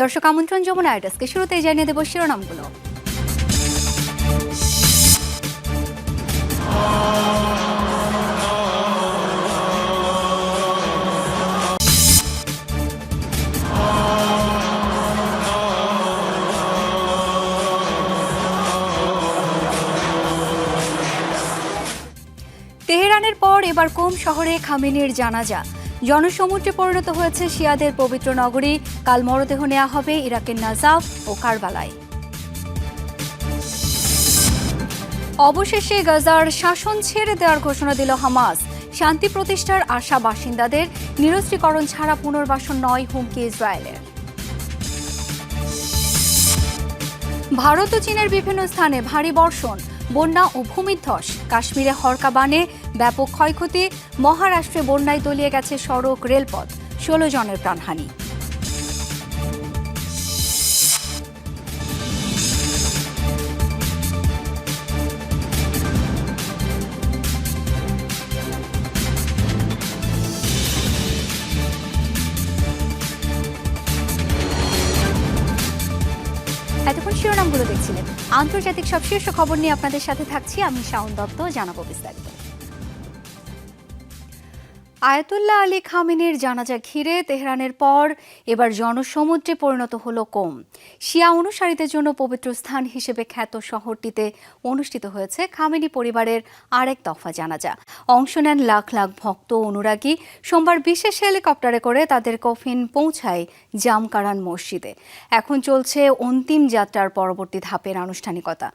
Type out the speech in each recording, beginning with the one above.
দর্শক আমন্ত্রণ যমুনা আইডাসকে শুরুতেই জানিয়ে দেব শিরোনামগুলো। তেহরানের পর এবার কোম শহরে খামেনির জানাজা। জনসমুদ্রে পরিণত হয়েছে শিয়াদের পবিত্র নগরী। কাল মরদেহ নেওয়া হবে ইরাকের নাজাফ ও কারবালায়। অবশেষে গাজার শাসন ছেড়ে দেওয়ার ঘোষণা দিল হামাস। শান্তি প্রতিষ্ঠার আশা বাসিন্দাদের, নিরস্ত্রীকরণ ছাড়া পুনর্বাসন নয় হুমকি ইসরায়েলের। ভারত ও চীনের বিভিন্ন স্থানে ভারী বর্ষণ, বন্যা ও ভূমিধ্বস। কাশ্মীরে হরকা বানে ব্যাপক ক্ষয়ক্ষতি। মহারাষ্ট্রে বন্যায় তলিয়ে গেছে সড়ক, রেলপথ। 16 জনের প্রাণহানি। এতক্ষণ শিরোনামগুলো দেখছিলেন। আন্তর্জাতিক সব শীর্ষ খবর নিয়ে আপনাদের সাথে থাকছি আমি শাওন দত্ত। জানাবো বিস্তারিত। আয়াতুল্লাহ আলী খামেনির জানাজা ঘিরে তেহরানের পর এবার জনসমুদ্রে পরিণত হলো কোম। শিয়া অনুসারীদের জন্য পবিত্র স্থান হিসেবে খ্যাত শহরটিতে অনুষ্ঠিত হয়েছে খামেনি পরিবারের আরেক দফা জানাজা। অংশ নেন লাখ লাখ ভক্ত অনুরাগী। সোমবার বিশেষ হেলিকপ্টারে করে তাদের কফিন পৌঁছায় জামকারান মসজিদে। এখন চলছে অন্তিম যাত্রার পরবর্তী ধাপের আনুষ্ঠানিকতা।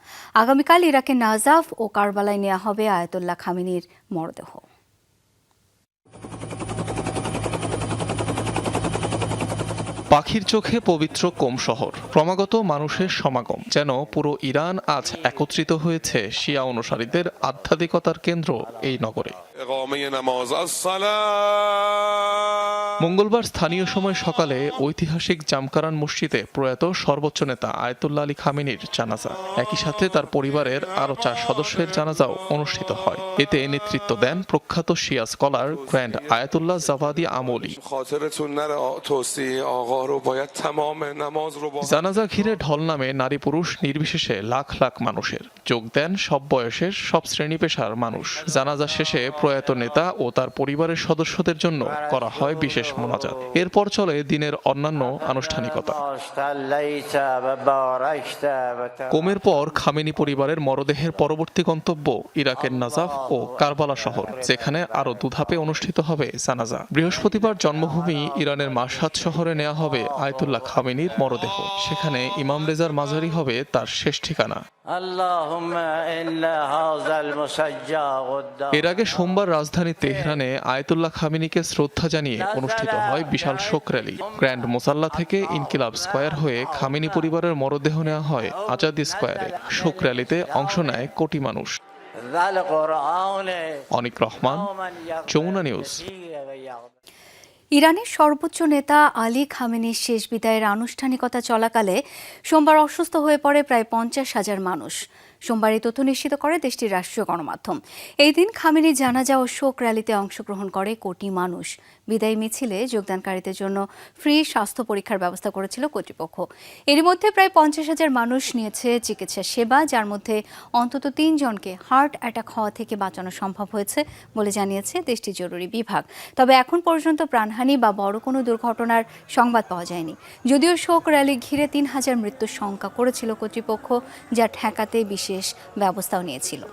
আগামীকাল ইরাকের নাজাফ ও কারবালায় নেওয়া হবে আয়াতুল্লাহ খামেনির মরদেহ। পাখির চোখে পবিত্র কোম শহর, ক্রমাগত মানুষের সমাগম, যেন পুরো ইরান আজ একত্রিত হয়েছে শিয়া অনুসারীদের আধ্যাত্মিকতার কেন্দ্র এই নগরে। মঙ্গলবার স্থানীয় সময় সকালে ঐতিহাসিক জামকারান মসজিদে প্রয়াত সর্বোচ্চ নেতা আয়াতুল্লাহ আলী খামেনির জানাজা, একই সাথে তার পরিবারের আরও 4 সদস্যের জানাজাও অনুষ্ঠিত হয়। এতে নেতৃত্ব দেন প্রখ্যাত শিয়া স্কলার গ্র্যান্ড আয়াতুল্লাহ জাভাদি আমলি। জানাজা ঘিরে ঢল নামে নারী পুরুষ নির্বিশেষে লাখ লাখ মানুষের। যোগ দেন সব বয়সের, সব শ্রেণী পেশার মানুষ। জানাজা শেষে প্রয়াত নেতা ও তার পরিবারের সদস্যদের জন্য করা হয় বিশেষ মোনাজাত। এরপর চলে দিনের অন্যান্য আনুষ্ঠানিকতা। কোমের পর খামেনি পরিবারের মরদেহের পরবর্তী গন্তব্য ইরাকের নাজাফ ও কারবালা শহর, যেখানে আরো 2 ধাপে অনুষ্ঠিত হবে জানাজা। বৃহস্পতিবার জন্মভূমি ইরানের মাশহাদ শহরে নেওয়া হবে আয়াতুল্লাহ খামেনির মরদেহ। সেখানে ইমাম রেজার মাজারি হবে তার শেষ ঠিকানা। এর আগে সোমবার রাজধানী তেহরানে আয়াতুল্লাহ খামেনিকে শ্রদ্ধা জানিয়ে অনুষ্ঠিত হয় বিশাল শোক র্যালি। গ্র্যান্ড মোসাল্লা থেকে ইনকিলাব স্কয়ার হয়ে খামেনি পরিবারের মরদেহ নেওয়া হয় আজাদি স্কয়ারে। শোক র্যালিতে অংশ নেয় কোটি মানুষ। অনিক রহমান, যমুনা নিউজ। ইরানের সর্বোচ্চ নেতা আলী খামেনির শেষ বিদায়ের আনুষ্ঠানিকতা চলাকালে সোমবার অসুস্থ হয়ে পড়ে প্রায় 50,000 মানুষ। সোমবার এই তথ্য নিশ্চিত করে দেশটির রাষ্ট্রীয় গণমাধ্যম। এই দিন খামেনির জানাজা ও শোক র্যালিতে অংশগ্রহণ করে কোটি মানুষ। বিদায়ী মিছিলে যোগদানকারীদের জন্য ফ্রি স্বাস্থ্য পরীক্ষার ব্যবস্থা করেছিল কর্তৃপক্ষ। এর মধ্যে প্রায় 50,000 মানুষ নিয়েছে চিকিৎসা সেবা, যার মধ্যে অন্তত 3 জনকে হার্ট অ্যাটাক হওয়া থেকে বাঁচানো সম্ভব হয়েছে বলে জানিয়েছে দেশটির জরুরি বিভাগ। তবে এখন পর্যন্ত প্রাণহানি বা বড় কোনো দুর্ঘটনার সংবাদ পাওয়া যায়নি। যদিও শোক র্যালি ঘিরে 3,000 মৃত্যুর শঙ্কা করেছিল কর্তৃপক্ষ, যা ঠেকাতে বিশেষ ব্যবস্থাও নিয়েছিল।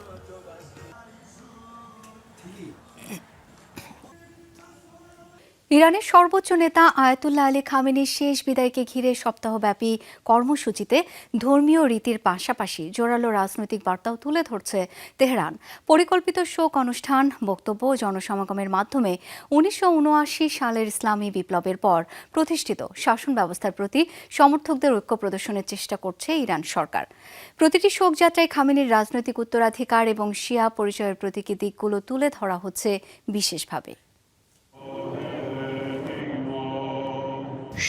ইরানের সর্বোচ্চ নেতা আয়াতুল্লাহ আলী খামেনির শেষ বিদায়কে ঘিরে সপ্তাহব্যাপী কর্মসূচিতে ধর্মীয় রীতির পাশাপাশি জোরালো রাজনৈতিক বার্তাও তুলে ধরছে তেহরান। পরিকল্পিত শোক অনুষ্ঠান, বক্তব্য ও জনসমাগমের মাধ্যমে 1979 সালের ইসলামী বিপ্লবের পর প্রতিষ্ঠিত শাসন ব্যবস্থার প্রতি সমর্থকদের ঐক্য প্রদর্শনের চেষ্টা করছে ইরান সরকার। প্রতিটি শোকযাত্রায় খামেনির রাজনৈতিক উত্তরাধিকার এবং শিয়া পরিচয়ের প্রতীকী দিকগুলো তুলে ধরা হচ্ছে বিশেষভাবে।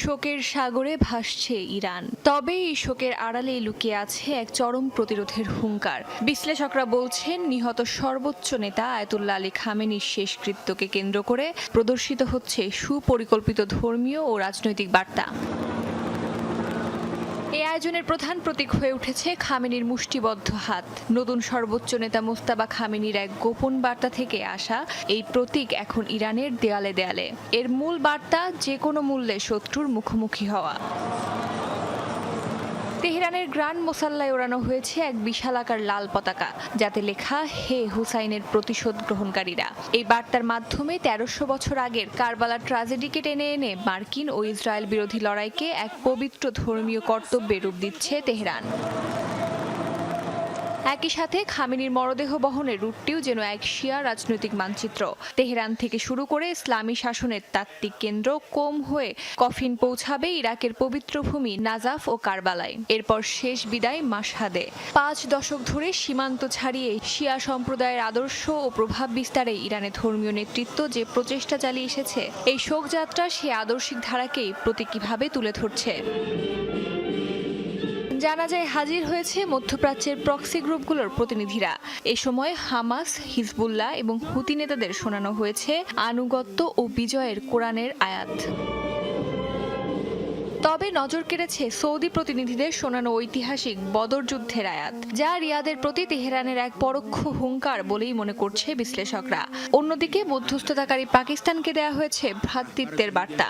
শোকের সাগরে ভাসছে ইরান, তবে এই শোকের আড়ালে লুকিয়ে আছে এক চরম প্রতিরোধের হুঙ্কার। বিশ্লেষকরা বলছেন, নিহত সর্বোচ্চ নেতা আয়াতুল্লাহ আলী খামেনির শেষকৃত্যকে কেন্দ্র করে প্রদর্শিত হচ্ছে সুপরিকল্পিত ধর্মীয় ও রাজনৈতিক বার্তা। এই আয়োজনের প্রধান প্রতীক হয়ে উঠেছে খামেনির মুষ্টিবদ্ধ হাত। নতুন সর্বোচ্চ নেতা মোস্তাবা খামেনির এক গোপন বার্তা থেকে আসা এই প্রতীক এখন ইরানের দেয়ালে দেয়ালে। এর মূল বার্তা যে কোনো মূল্যে শত্রুর মুখোমুখি হওয়া। তেহরানের গ্রান্ড মোসাল্লায় ওড়ানো হয়েছে এক বিশালাকার লাল পতাকা, যাতে লেখা হে হুসাইনের প্রতিশোধ গ্রহণকারীরা। এই বার্তার মাধ্যমে 1300 বছর আগের কারবালার ট্র্যাজেডিকে টেনে এনে মার্কিন ও ইসরায়েল বিরোধী লড়াইকে এক পবিত্র ধর্মীয় কর্তব্যে রূপ দিচ্ছে তেহরান। একই সাথে খামেনির মরদেহ বহনের রুটটিও যেন এক শিয়া রাজনৈতিক মানচিত্র। তেহরান থেকে শুরু করে ইসলামী শাসনের তাত্ত্বিক কেন্দ্র কোম হয়ে কফিন পৌঁছাবে ইরাকের পবিত্র ভূমি নাজাফ ও কারবালায়। এরপর শেষ বিদায় মাশহাদে। 5 দশক ধরে সীমান্ত ছাড়িয়ে শিয়া সম্প্রদায়ের আদর্শ ও প্রভাব বিস্তারে ইরানের ধর্মীয় নেতৃত্ব যে প্রচেষ্টা চালিয়ে এসেছে, এই শোকযাত্রা সে আদর্শিক ধারাকেই প্রতীকীভাবে তুলে ধরছে। জানাজায় হাজির হয়েছে মধ্যপ্রাচ্যের প্রক্সি গ্রুপগুলোর প্রতিনিধিরা। এ সময় হামাস, হিজবুল্লাহ এবং হুতি নেতাদের শোনানো হয়েছে আনুগত্য ও বিজয়ের কোরআনের আয়াত। তবে নজর কেড়েছে সৌদি প্রতিনিধিদের শোনানো ঐতিহাসিক বদর যুদ্ধের আয়াত, যা রিয়াদের প্রতি তেহরানের এক পরোক্ষ হুঙ্কার বলেই মনে করছে বিশ্লেষকরা। অন্যদিকে মধ্যস্থতাকারী পাকিস্তানকে দেয়া হয়েছে ভ্রাতৃত্বের বার্তা।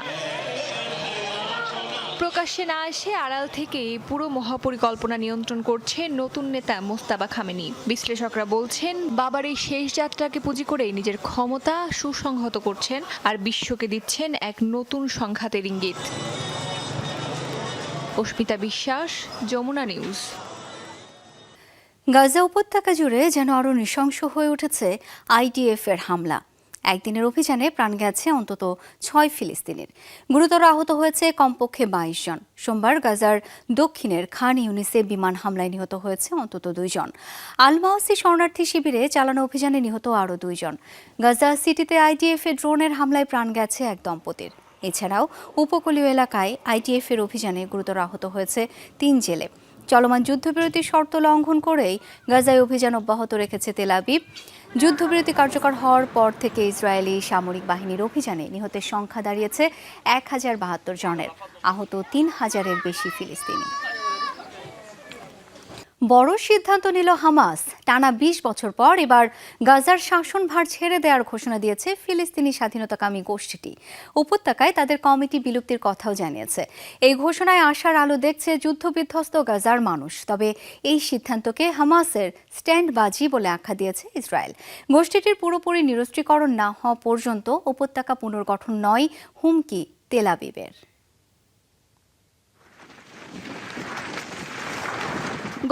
প্রকাশ্যে না এসে আড়াল থেকে পুরো মহাপরিকল্পনা নিয়ন্ত্রণ করছে নতুন নেতা মোস্তাবা খামেনি। বিশ্লেষকরা বলছেন, বাবার এই শেষ যাত্রাকে পুঁজি করেই নিজের ক্ষমতা সুসংহত করছেন আর বিশ্বকে দিচ্ছেন এক নতুন সংঘাতের ইঙ্গিত। অস্মিতা বিশ্বাস, যমুনা নিউজ। গাজা উপত্যকা জুড়ে যেন আরও নৃশংস হয়ে উঠেছে আইডিএফ এর হামলা। একদিনের অভিযানে প্রাণ গেছে অন্তত 6 ফিলিস্তিনির, গুরুতর আহত হয়েছে কমপক্ষে 22 জন। সোমবার গাজার দক্ষিণের খান ইউনিসে বিমান হামলায় নিহত হয়েছে অন্তত 2 জন। আল মাওয়াসি শরণার্থী শিবিরে চালানো অভিযানে নিহত আরও 2 জন। গাজা সিটিতে আইডিএফ এর ড্রোনের হামলায় প্রাণ গেছে এক দম্পতির। এছাড়াও উপকূলীয় এলাকায় আইডিএফ এর অভিযানে গুরুতর আহত হয়েছে 3 জেলে। চলমান যুদ্ধবিরতির শর্ত লঙ্ঘন করেই গাজায় অভিযান অব্যাহত রেখেছে তেল আবিব। যুদ্ধবিরতি কার্যকর হওয়ার পর থেকে ইসরায়েলি সামরিক বাহিনীর অভিযানে নিহতের সংখ্যা দাঁড়িয়েছে 1072 জনের, আহত 3000-এর বেশি ফিলিস্তিনি। বড় সিদ্ধান্ত নিল হামাস। টানা 20 বছর পর এবার গাজার শাসনভার ছেড়ে দেওয়ার ঘোষণা দিয়েছে ফিলিস্তিনি স্বাধীনতাকামী গোষ্ঠীটি। উপত্যকায় তাদের কমিটি বিলুপ্তির কথাও জানিয়েছে। এই ঘোষণায় আশার আলো দেখছে যুদ্ধবিধ্বস্ত গাজার মানুষ। তবে এই সিদ্ধান্তকে হামাসের স্ট্যান্ডবাজি বলে আখ্যা দিয়েছে ইসরায়েল। গোষ্ঠীটির পুরোপুরি নিরস্ত্রীকরণ না হওয়া পর্যন্ত উপত্যকা পুনর্গঠন নয় হুমকি তেল আবিবের।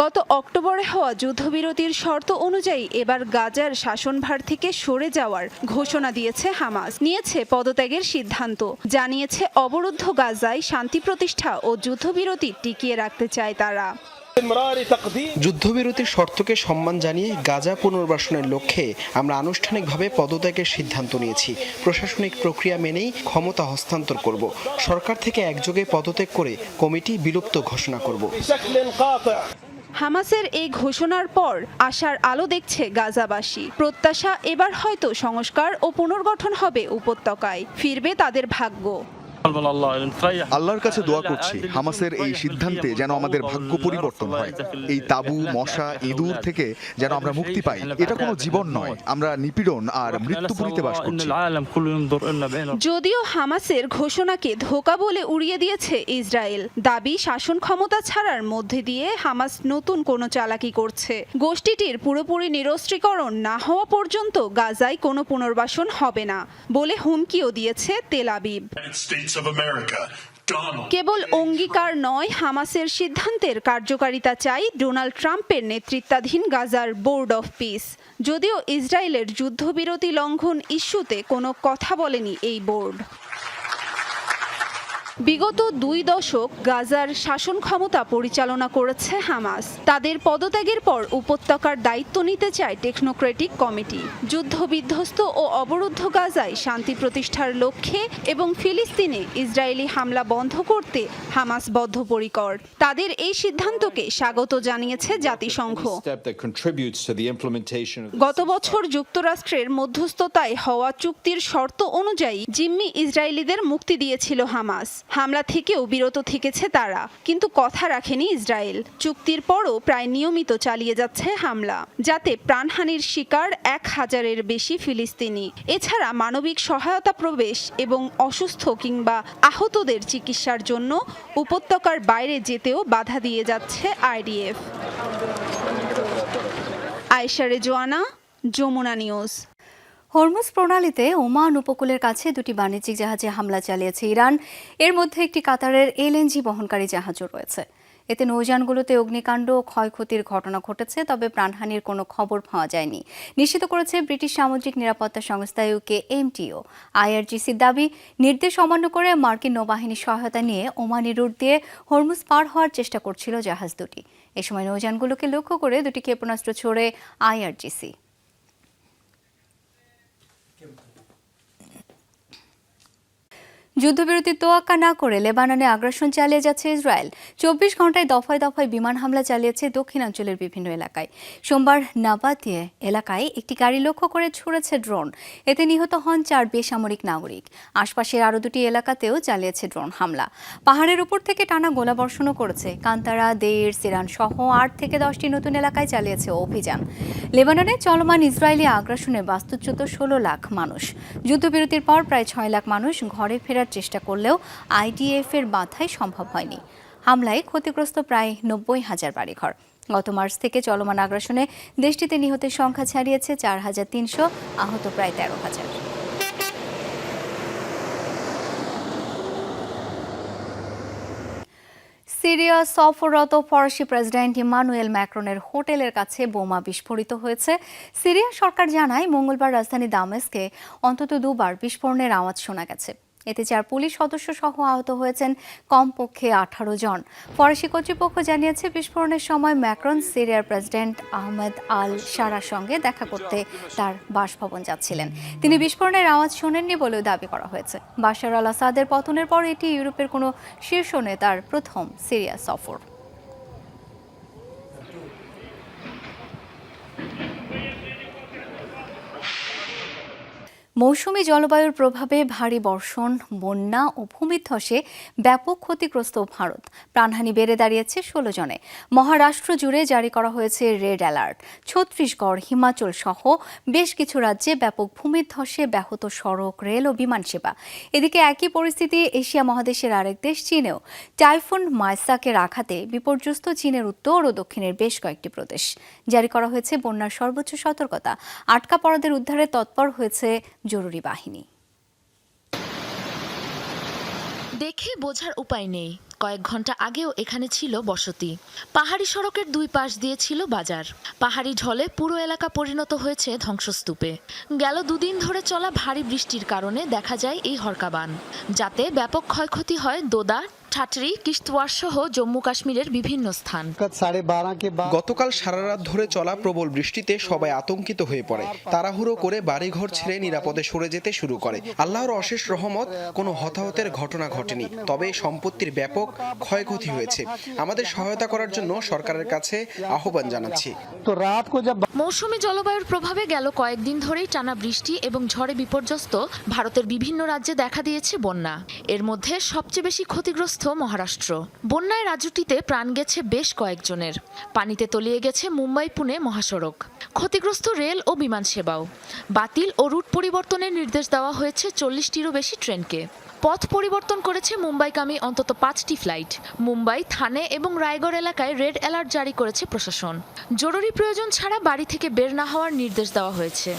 গত অক্টোবরে হওয়া যুদ্ধবিরতির শর্ত অনুযায়ী এবার গাজার শাসনভার থেকে সরে যাওয়ার ঘোষণা দিয়েছে হামাস। নিয়েছে পদত্যাগের সিদ্ধান্ত, জানিয়েছে অবরুদ্ধ গাজায় শান্তি প্রতিষ্ঠা ও যুদ্ধবিরতি টিকিয়ে রাখতে চায় তারা। যুদ্ধবিরতির শর্তকে সম্মান জানিয়ে গাজা পুনর্বাসনের লক্ষ্যে আমরা আনুষ্ঠানিকভাবে পদত্যাগের সিদ্ধান্ত নিয়েছি। প্রশাসনিক প্রক্রিয়া মেনেই ক্ষমতা হস্তান্তর করব। সরকার থেকে একযোগে পদত্যাগ করে কমিটি বিলুপ্ত ঘোষণা করব। হামাসের এই ঘোষণার পর আশার আলো দেখছে গাজাবাসী। প্রত্যাশা, এবার হয়তো সংস্কার ও পুনর্গঠন হবে উপত্যকায়, ফিরবে তাদের ভাগ্য। আল্লাহর কাছে দোয়া করছি হামাসের এই সিদ্ধান্তে যেন আমাদের ভাগ্য পরিবর্তন হয়। এই তাবু, মশা, ইঁদুর থেকে যেন আমরা মুক্তি পাই। এটা কোনো জীবন নয়, আমরা নিপীড়ন আর মৃত্যুপুরীতে বাস করছি। যদিও হামাসের ঘোষণাকে ধোঁকা বলে উড়িয়ে দিয়েছে ইসরায়েল। দাবি, শাসন ক্ষমতা ছাড়ার মধ্যে দিয়ে হামাস নতুন কোনো চালাকি করছে। গোষ্ঠীটির পুরোপুরি নিরস্ত্রীকরণ না হওয়া পর্যন্ত গাজায় কোনো পুনর্বাসন হবে না বলে হুমকিও দিয়েছে তেল আবিব। কেবল অঙ্গীকার নয়, হামাসের সিদ্ধান্তের কার্যকারিতা চাই ডোনাল্ড ট্রাম্পের নেতৃত্বাধীন গাজার বোর্ড অফ পিস। যদিও ইসরায়েলের যুদ্ধবিরতি লঙ্ঘন ইস্যুতে কোনো কথা বলেনি এই বোর্ড। বিগত 2 দশক গাজার শাসন ক্ষমতা পরিচালনা করেছে হামাস। তাদের পদত্যাগের পর উপত্যকার দায়িত্ব নিতে চায় টেকনোক্রেটিক কমিটি। যুদ্ধবিধ্বস্ত ও অবরুদ্ধ গাজায় শান্তি প্রতিষ্ঠার লক্ষ্যে এবং ফিলিস্তিনে ইসরায়েলি হামলা বন্ধ করতে হামাস বদ্ধপরিকর। তাদের এই সিদ্ধান্তকে স্বাগত জানিয়েছে জাতিসংঘ। গত বছর যুক্তরাষ্ট্রের মধ্যস্থতায় হওয়া চুক্তির শর্ত অনুযায়ী জিম্মি ইসরায়েলিদের মুক্তি দিয়েছিল হামাস। হামলা থেকেও বিরত থেকেছে তারা, কিন্তু কথা রাখেনি ইসরায়েল। চুক্তির পরও প্রায় নিয়মিত চালিয়ে যাচ্ছে হামলা, যাতে প্রাণহানির শিকার 1000-এর বেশি ফিলিস্তিনি। এছাড়া মানবিক সহায়তা প্রবেশ এবং অসুস্থ কিংবা আহতদের চিকিৎসার জন্য উপত্যকার বাইরে যেতেও বাধা দিয়ে যাচ্ছে IDF. Ayesha Rezwana, Jamuna news. Hormuz প্রণালীতে ওমান উপকূলের কাছে দুটি বাণিজ্যিক জাহাজে হামলা চালিয়েছে ইরান। এর মধ্যে একটি কাতারের এলএনজি বহনকারী জাহাজও রয়েছে। এতে নৌযানগুলোতে অগ্নিকাণ্ড ও ক্ষয়ক্ষতির ঘটনা ঘটেছে, তবে প্রাণহানির কোনো খবর পাওয়া যায়নি, নিশ্চিত করেছে ব্রিটিশ সামুদ্রিক নিরাপত্তা সংস্থা UKMTO। IRGCর দাবি, নির্দেশ অমান্য করে মার্কিন নৌবাহিনীর সহায়তা নিয়ে ওমানি রুট দিয়ে হরমুজ পার হওয়ার চেষ্টা করছিল জাহাজ দুটি। এ সময় নৌযানগুলোকে লক্ষ্য করে দুটি ক্ষেপণাস্ত্র ছোড়ে IRGC। যুদ্ধবিরতির তোয়াক্কা না করে লেবাননে আগ্রাসন চালিয়ে যাচ্ছে ইসরায়েল। 24 ঘন্টায় দফায় দফায় বিমান হামলা চালিয়েছে দক্ষিণাঞ্চলের বিভিন্ন এলাকায়। সোমবার নাবাতিয়ে এলাকায় একটি গাড়ি লক্ষ্য করে ছুড়েছে ড্রোন। এতে নিহত হন 4 বেসামরিক নাগরিক। আশপাশের আরও দুটি এলাকাতেও চালিয়েছে ড্রোন হামলা। পাহাড়ের উপর থেকে টানা গোলাবর্ষণও করেছে। কান্তারা, দেইর, সিরান সহ 8 থেকে 10টি নতুন এলাকায় চালিয়েছে অভিযান। লেবাননে চলমান ইসরায়েলি আগ্রাসনে বাস্তুচ্যুত 16 লাখ মানুষ। যুদ্ধবিরতির পর প্রায় 6 লাখ মানুষ ঘরে ফেরার চেষ্টা করলেও IDF-এর বাধাই সম্ভব হয়নি। হামলায় ক্ষতিগ্রস্ত প্রায় 90,000 বাড়িঘর। গত মার্চ থেকে চলমান আগ্রাসনে দেশটিতে নিহতের সংখ্যা ছাড়িয়েছে 4,300, আহত প্রায় 13,000। সিরিয়া সফররত ফরাসি প্রেসিডেন্ট ইমানুয়েল ম্যাক্রনের হোটেলের কাছে বোমা বিস্ফোরিত হয়েছে। সিরিয়া সরকার জানায়, মঙ্গলবার রাজধানী দামেস্কে অন্তত 2বার বিস্ফোরণের আওয়াজ শোনা গেছে। এতে 4 পুলিশ সদস্য সহ আহত হয়েছেন কমপক্ষে 18 জন। ফরাসি কর্তৃপক্ষ জানিয়েছে, বিস্ফোরণের সময় ম্যাক্রন সিরিয়ার প্রেসিডেন্ট আহমেদ আল শারার সঙ্গে দেখা করতে তার বাসভবন যাচ্ছিলেন। তিনি বিস্ফোরণের আওয়াজ শোনেননি বলেও দাবি করা হয়েছে। বাশার আল আসাদের পতনের পর এটি ইউরোপের কোনো শীর্ষ নেতার প্রথম সিরিয়া সফর। মৌসুমী জলবায়ুর প্রভাবে ভারী বর্ষণ, বন্যা ও ভূমিধসে ব্যাপক ক্ষতিগ্রস্ত ভারত। প্রাণহানি বেড়ে দাঁড়িয়েছে 16 জনে। মহারাষ্ট্র জুড়ে জারি করা হয়েছে রেড অ্যালার্ট। ছত্তিশগড়, হিমাচল সহ বেশ কিছু রাজ্যে ব্যাপক ভূমিধসে ব্যাহত সড়ক, রেল ও বিমান সেবা। এদিকে একই পরিস্থিতি এশিয়া মহাদেশের আরেক দেশ চীনেও। টাইফুন মাইসাকের আঘাতে বিপর্যস্ত চীনের উত্তর ও দক্ষিণের বেশ কয়েকটি প্রদেশ। জারি করা হয়েছে বন্যার সর্বোচ্চ সতর্কতা। আটকা পড়াদের উদ্ধারে তৎপর হয়েছে জরুরি বাহিনী। দেখে বোঝার উপায় নেই, কয়েক ঘন্টা আগেও এখানে ছিল বসতি। পাহাড়ি সড়কের 2 পাশ দিয়ে ছিল বাজার। পাহাড়ি ঢলে পুরো এলাকা পরিণত হয়েছে ধ্বংসস্তূপে। গেল 2 দিন ধরে চলা ভারী বৃষ্টির কারণে দেখা যায় এই হরকাবান, যাতে ব্যাপক ক্ষয়ক্ষতি হয় দোদা, ঠাটরি, কিশতওয়াড় সহ জম্মু কাশ্মীরের বিভিন্ন স্থান। গতকাল সারা রাত ধরে চলা প্রবল বৃষ্টিতে সবাই আতঙ্কিত হয়ে পড়ে। তাড়াহুড়ো করে বাড়িঘর ছেড়ে নিরাপদে সরে যেতে শুরু করে। আল্লাহর অশেষ রহমত, কোনো হতাহতের ঘটনা ঘটেনি, তবে সম্পত্তির ব্যাপক ক্ষয়ক্ষতি হয়েছে। আমাদের সহায়তা করার জন্য সরকারের কাছে আহ্বান জানাচ্ছি। মৌসুমী জলবায়ুর প্রভাবে গেল কয়েকদিন ধরেই টানা বৃষ্টি এবং ঝড়ে বিপর্যস্ত ভারতের বিভিন্ন রাজ্যে দেখা দিয়েছে বন্যা। এর মধ্যে সবচেয়ে বেশি ক্ষতিগ্রস্ত মহারাষ্ট্র। বন্যায় রাজ্যটিতে প্রাণ গেছে বেশ কয়েকজনের। পানিতে তলিয়ে গেছে মুম্বাই পুনে মহাসড়ক। ক্ষতিগ্রস্ত রেল ও বিমান সেবাও। বাতিল ও রুট পরিবর্তনের নির্দেশ দেওয়া হয়েছে 40টিরও বেশি ট্রেনকে। পথ পরিবর্তন করেছে মুম্বাইগামী অন্তত 5টি ফ্লাইট। মুম্বাই, থানে এবং রায়গড় এলাকায় রেড অ্যালার্ট জারি করেছে প্রশাসন। জরুরি প্রয়োজন ছাড়া বাড়ি থেকে বের না হওয়ার নির্দেশ দেওয়া হয়েছে।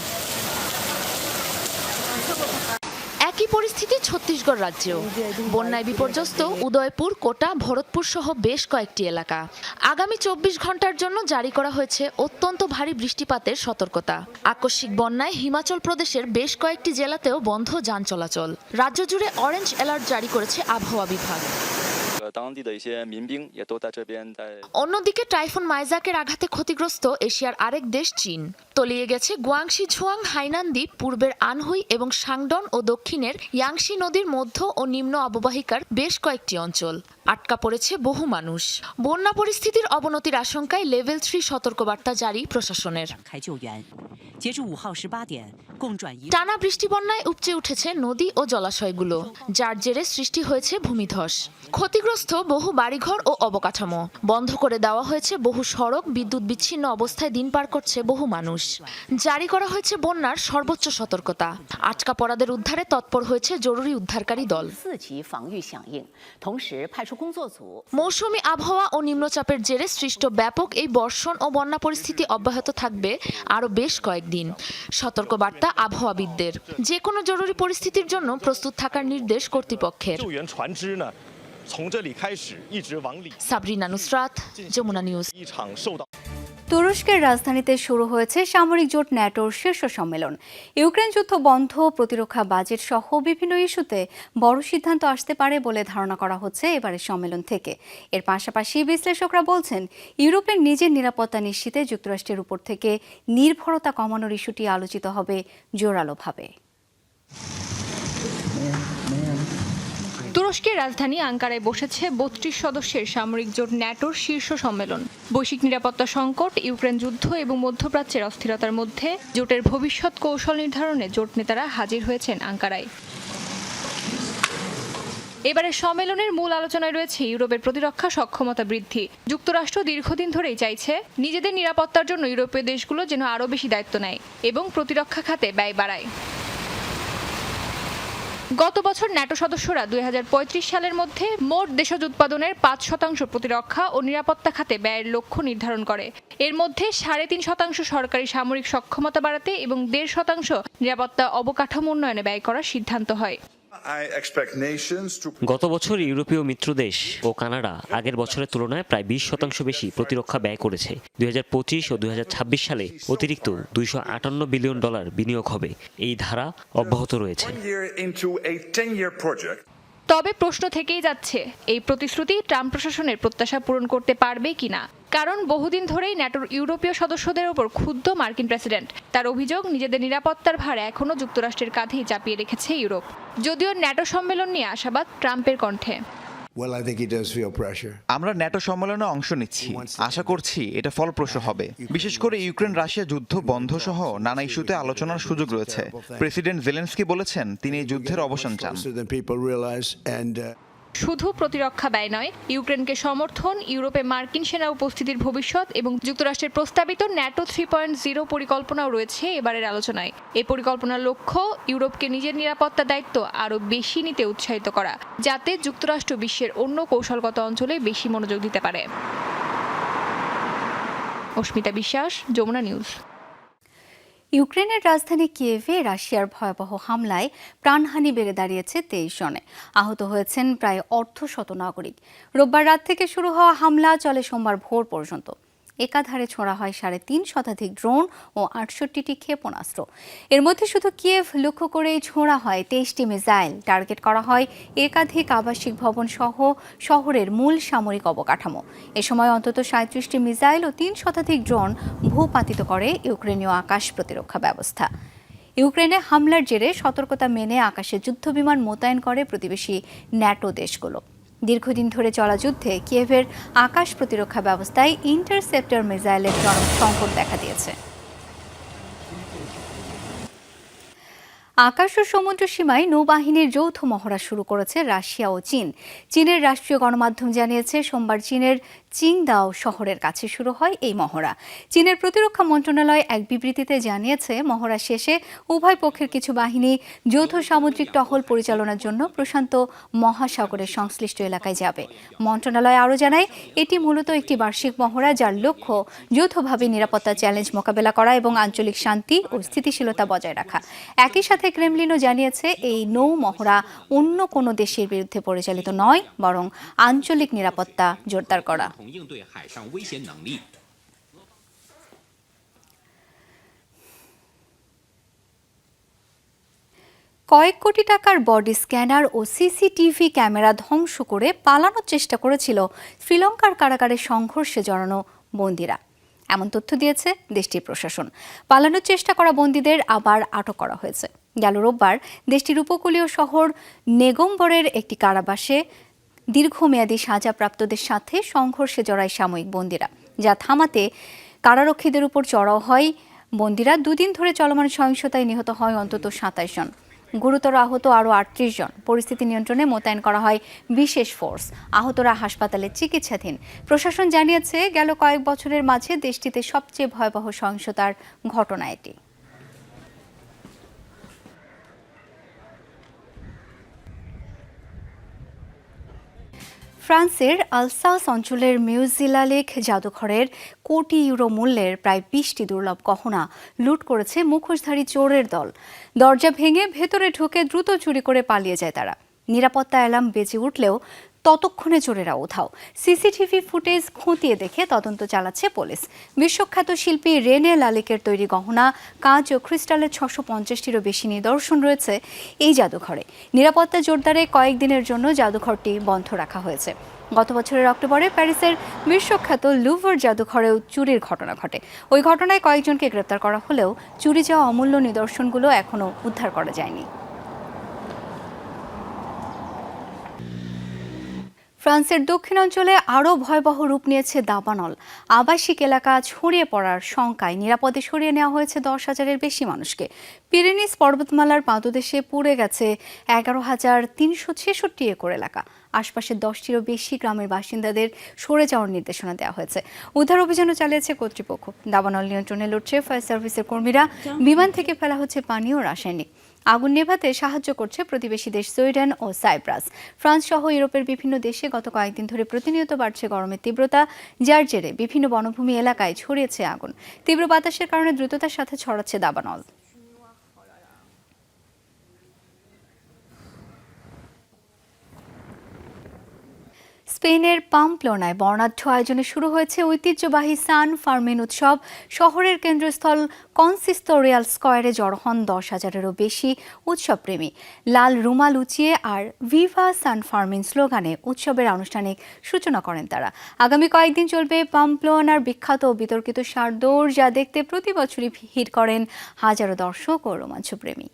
একই পরিস্থিতি ছত্তিশগড় রাজ্যেও। বন্যায় বিপর্যস্ত উদয়পুর, কোটা, ভরতপুর সহ বেশ কয়েকটি এলাকা। আগামী 24 ঘন্টার জন্য জারি করা হয়েছে অত্যন্ত ভারী বৃষ্টিপাতের সতর্কতা। আকস্মিক বন্যায় হিমাচল প্রদেশের বেশ কয়েকটি জেলাতেও বন্ধ যান চলাচল। রাজ্য জুড়ে অরেঞ্জ অ্যালার্ট জারি করেছে আবহাওয়া বিভাগ। অন্যদিকে টাইফুন মাইজাকের আঘাতে ক্ষতিগ্রস্ত এশিয়ার আরেক দেশ চীন। তলিয়ে গেছে গুয়াংশি, ঝুয়াং, হাইনান দ্বীপ, পূর্বের আনহুই এবং সাংডন ও দক্ষিণের ইয়াংশি নদীর মধ্য ও নিম্ন অববাহিকার বেশ কয়েকটি অঞ্চল। আটকা পড়েছে বহু মানুষ। বন্যা পরিস্থিতির অবনতির আশঙ্কায় লেভেল 3 সতর্কবার্তা জারি প্রশাসনের। টানা বৃষ্টি বন্যায় উপচে উঠেছে নদী ও জলাশয়গুলো, যার জেরে সৃষ্টি হয়েছে ভূমিধস। ক্ষতিগ্রস্ত বহু বাড়িঘর ও অবকাঠামো। বন্ধ করে দেওয়া হয়েছে বহু সড়ক, বিদ্যুৎ বিচ্ছিন্ন অবস্থায় দিন পার করছে বহু মানুষ। জারি করা হয়েছে বন্যার সর্বোচ্চ সতর্কতা। আটকা পড়াদের উদ্ধারে তৎপর হয়েছে জরুরি উদ্ধারকারী দল। মৌসুমী আবহাওয়া ও নিম্নচাপের জেরে সৃষ্ট ব্যাপক এই বর্ষণ ও বন্যা পরিস্থিতি অব্যাহত থাকবে আরও বেশ কয়েকদিন। সতর্কবার্তা আবহাওয়াবিদদের। যে কোনো জরুরি পরিস্থিতির জন্য প্রস্তুত থাকার নির্দেশ কর্তৃপক্ষের। সাবরিনা নুসরাত, যমুনা নিউজ। তুরস্কের রাজধানীতে শুরু হয়েছে সামরিক জোট ন্যাটোর শীর্ষ সম্মেলন। ইউক্রেন যুদ্ধ বন্ধ, প্রতিরক্ষা বাজেট সহ বিভিন্ন ইস্যুতে বড় সিদ্ধান্ত আসতে পারে বলে ধারণা করা হচ্ছে এবারের সম্মেলন থেকে। এর পাশাপাশি বিশ্লেষকরা বলছেন, ইউরোপের নিজের নিরাপত্তা নিশ্চিতে যুক্তরাষ্ট্রের উপর থেকে নির্ভরতা কমানোর ইস্যুটি আলোচিত হবে জোরালোভাবে। তুরস্কের রাজধানী আঙ্কারায় বসেছে ৩২ সদস্যের সামরিক জোট ন্যাটোর শীর্ষ সম্মেলন। বৈশ্বিক নিরাপত্তা সংকট, ইউক্রেন যুদ্ধ এবং মধ্যপ্রাচ্যের অস্থিরতার মধ্যে জোটের ভবিষ্যৎ কৌশল নির্ধারণে জোট নেতারা হাজির হয়েছেন আঙ্কারায়। এবারের সম্মেলনের মূল আলোচনায় রয়েছে ইউরোপের প্রতিরক্ষা সক্ষমতা বৃদ্ধি। যুক্তরাষ্ট্র দীর্ঘদিন ধরেই চাইছে নিজেদের নিরাপত্তার জন্য ইউরোপীয় দেশগুলো যেন আরও বেশি দায়িত্ব নেয় এবং প্রতিরক্ষা খাতে ব্যয় বাড়ায়। গত বছর ন্যাটো সদস্যরা ২০৩৫ সালের মধ্যে মোট দেশজ উৎপাদনের ৫% প্রতিরক্ষা ও নিরাপত্তা খাতে ব্যয়ের লক্ষ্য নির্ধারণ করে। এর মধ্যে ৩.৫% সরকারি সামরিক সক্ষমতা বাড়াতে এবং ১.৫% নিরাপত্তা অবকাঠামো উন্নয়নে ব্যয় করার সিদ্ধান্ত হয়। গত বছর ইউরোপীয় মিত্রদেশ ও কানাডা আগের বছরের তুলনায় প্রায় ২০% বেশি প্রতিরক্ষা ব্যয় করেছে। ২০২৫ ও ২০২৬ সালে অতিরিক্ত $২৫৮ বিলিয়ন বিনিয়োগ হবে। এই ধারা অব্যাহত রয়েছে। তবে প্রশ্ন থেকেই যাচ্ছে, এই প্রতিশ্রুতি ট্রাম্প প্রশাসনের প্রত্যাশা পূরণ করতে পারবে কিনা। কারণ বহুদিন ধরেই ন্যাটোর ইউরোপীয় সদস্যদের ওপর ক্ষুব্ধ মার্কিন প্রেসিডেন্ট। তার অভিযোগ, নিজেদের নিরাপত্তার ভার এখনও যুক্তরাষ্ট্রের কাঁধেই চাপিয়ে রেখেছে ইউরোপ। যদিও ন্যাটো সম্মেলন নিয়ে আশাবাদ ট্রাম্পের কণ্ঠে। আমরা ন্যাটো সম্মেলনে অংশ নিচ্ছি, আশা করছি এটা ফলপ্রসূ হবে। বিশেষ করে ইউক্রেন রাশিয়া যুদ্ধ বন্ধ সহ নানা ইস্যুতে আলোচনার সুযোগ রয়েছে। প্রেসিডেন্ট জেলেনস্কি বলেছেন তিনি এই যুদ্ধের অবসান চান। শুধু প্রতিরক্ষা ব্যয় নয়, ইউক্রেনকে সমর্থন, ইউরোপে মার্কিন সেনা উপস্থিতির ভবিষ্যৎ এবং যুক্তরাষ্ট্রের প্রস্তাবিত ন্যাটো 3.0 পরিকল্পনাও রয়েছে এবারের আলোচনায়। এই পরিকল্পনার লক্ষ্য ইউরোপকে নিজের নিরাপত্তা দায়িত্ব আরও বেশি নিতে উৎসাহিত করা, যাতে যুক্তরাষ্ট্র বিশ্বের অন্য কৌশলগত অঞ্চলে বেশি মনোযোগ দিতে পারে। অস্মিতা বিশ্বাস, যমুনা নিউজ। ইউক্রেনের রাজধানী কিয়েভে রাশিয়ার ভয়াবহ হামলায় প্রাণহানি বেড়ে দাঁড়িয়েছে 23 জনে। আহত হয়েছেন প্রায় অর্ধশত নাগরিক। রোববার রাত থেকে শুরু হওয়া হামলা চলে সোমবার ভোর পর্যন্ত। একাধারে ছোড়া হয় ৩.৫ শতাধিক ড্রোন ও ৬৮টি ক্ষেপণাস্ত্র। এর মধ্যে শুধু কিয়েভ লক্ষ্য করেই ছোড়া হয় ২৩টি মিসাইল। টার্গেট করা হয় একাধিক আবাসিক ভবন সহ শহরের মূল সামরিক অবকাঠামো। এ সময় অন্তত ৩৭টি মিসাইল ও ৩ শতাধিক ড্রোন ভূপাতিত করে ইউক্রেনীয় আকাশ প্রতিরক্ষা ব্যবস্থা। ইউক্রেনে হামলার জেরে সতর্কতা মেনে আকাশে যুদ্ধবিমান মোতায়েন করে প্রতিবেশী ন্যাটো দেশগুলো। দীর্ঘদিন ধরে চলা যুদ্ধে কিয়েভের আকাশ প্রতিরক্ষা ব্যবস্থায় ইন্টারসেপ্টর মিসাইলের চরম সংকট দেখা দিয়েছে। আকাশ ও সমুদ্র সীমায় নৌবাহিনীর যৌথ মহড়া শুরু করেছে রাশিয়া ও চীন। চীনের রাষ্ট্রীয় গণমাধ্যম জানিয়েছে, সোমবার চীনের চিংদাও শহরের কাছে শুরু হয় এই মহড়া। চীনের প্রতিরক্ষা মন্ত্রণালয় এক বিবৃতিতে জানিয়েছে, মহড়া শেষে উভয় পক্ষের কিছু বাহিনী যৌথ সামুদ্রিক টহল পরিচালনার জন্য প্রশান্ত মহাসাগরের সংশ্লিষ্ট এলাকায় যাবে। মন্ত্রণালয় আরও জানায়, এটি মূলত একটি বার্ষিক মহড়া, যার লক্ষ্য যৌথভাবে নিরাপত্তা চ্যালেঞ্জ মোকাবেলা করা এবং আঞ্চলিক শান্তি ও স্থিতিশীলতা বজায় রাখা। একই সাথে ক্রেমলিনও জানিয়েছে, এই নৌ মহড়া অন্য কোনো দেশের বিরুদ্ধে পরিচালিত নয়, বরং আঞ্চলিক নিরাপত্তা জোরদার করা। কয়েক কোটি টাকার বডি স্ক্যানার ও সিসিটিভি ক্যামেরা ধ্বংস করে পালানোর চেষ্টা করেছিল শ্রীলঙ্কার কারাগারে সংঘর্ষে জড়ানো বন্দীরা। এমন তথ্য দিয়েছে দেশটির প্রশাসন। পালানোর চেষ্টা করা বন্দীদের আবার আটক করা হয়েছে। গেল রোববার দেশটির উপকূলীয় শহর নেগোম্বরের একটি কারাবাসে দীর্ঘমেয়াদী সাজাপ্রাপ্তদের সাথে সংঘর্ষে জড়ায় সাময়িক বন্দীরা, যা থামাতে কারারক্ষীদের উপর চড়াও হয় বন্দীরা। দুদিন ধরে চলমান সহিংসতায় নিহত হয় অন্তত 27 জন, গুরুতর আহত আরও 38 জন। পরিস্থিতি নিয়ন্ত্রণে মোতায়েন করা হয় বিশেষ ফোর্স। আহতরা হাসপাতালে চিকিৎসাধীন। প্রশাসন জানিয়েছে, গেল কয়েক বছরের মাঝে দেশটিতে সবচেয়ে ভয়াবহ সহিংসতার ঘটনা এটি। ফ্রান্সের আলসাস অঞ্চলের মিউজিলালিক জাদুঘরের কোটি ইউরো মূল্যের প্রায় 20টি দুর্লভ গহনা লুট করেছে মুখোশধারী চোরের দল। দরজা ভেঙে ভেতরে ঢুকে দ্রুত চুরি করে পালিয়ে যায় তারা। নিরাপত্তা অ্যালার্ম বেজে উঠলেও ততক্ষণে চোরেরা উধাও। সিসিটিভি ফুটেজ খতিয়ে দেখে তদন্ত চালাচ্ছে পুলিশ। বিশ্বখ্যাত শিল্পী রেনে লালিকের তৈরি গহনা, কাঁচ ও ক্রিস্টালের 650টিরও বেশি নিদর্শন রয়েছে এই জাদুঘরে। নিরাপত্তা জোরদারে কয়েকদিনের জন্য জাদুঘরটি বন্ধ রাখা হয়েছে। গত বছরের অক্টোবরে প্যারিসের বিশ্বখ্যাত লুভর জাদুঘরেও চুরির ঘটনা ঘটে। ওই ঘটনায় কয়েকজনকে গ্রেপ্তার করা হলেও চুরি যাওয়া অমূল্য নিদর্শনগুলো এখনও উদ্ধার করা যায়নি। ফ্রান্সের দক্ষিণাঞ্চলে আরও ভয়াবহ রূপ নিয়েছে দাবানল। আবাসিক এলাকা ছড়িয়ে পড়ার শঙ্কায় নিরাপদে সরিয়ে নেওয়া হয়েছে 10,000-এর বেশি মানুষকে। পিরেনিস পর্বতমালার পাদদেশে পুড়ে গেছে 11,366 একর এলাকা। আশপাশের 10টিরও বেশি গ্রামের বাসিন্দাদের সরে যাওয়ার নির্দেশনা দেওয়া হয়েছে। উদ্ধার অভিযানও চালিয়েছে কর্তৃপক্ষ। দাবানল নিয়ন্ত্রণে লড়ছে ফায়ার সার্ভিসের কর্মীরা। বিমান থেকে ফেলা হচ্ছে পানি ও রাসায়নিক। আগুন নেভাতে সাহায্য করছে প্রতিবেশী দেশ সুইডেন ও সাইপ্রাস। ফ্রান্স সহ ইউরোপের বিভিন্ন দেশে গত কয়েকদিন ধরে প্রতিনিয়ত বাড়ছে গরমের তীব্রতা, যার জেরে বিভিন্ন বনভূমি এলাকায় ছড়িয়েছে আগুন। তীব্র বাতাসের কারণে দ্রুততার সাথে ছড়াচ্ছে দাবানল। স্পেনের পাম্পলোনায় বর্ণাঢ্য আয়োজনে শুরু হয়েছে ঐতিহ্যবাহী সান ফার্মিন উৎসব। শহরের কেন্দ্রস্থল কনসিস্টোরিয়াল স্কয়ারে জড়ো হন 10,000-এরও বেশি উৎসবপ্রেমী। লাল রুমাল উঁচিয়ে আর ভিভা সান ফার্মিন স্লোগানে উৎসবের আনুষ্ঠানিক সূচনা করেন তারা। আগামী কয়েকদিন চলবে পাম্পলোনার বিখ্যাত ও বিতর্কিত ষাঁড় দৌড়, যা দেখতে প্রতি বছরই ভিড় করেন হাজারো দর্শক ও রোমাঞ্চপ্রেমী।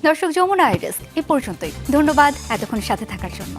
দর্শক, যমুনা আইরিস এ পর্যন্তই। ধন্যবাদ এতক্ষণ সাথে থাকার জন্য।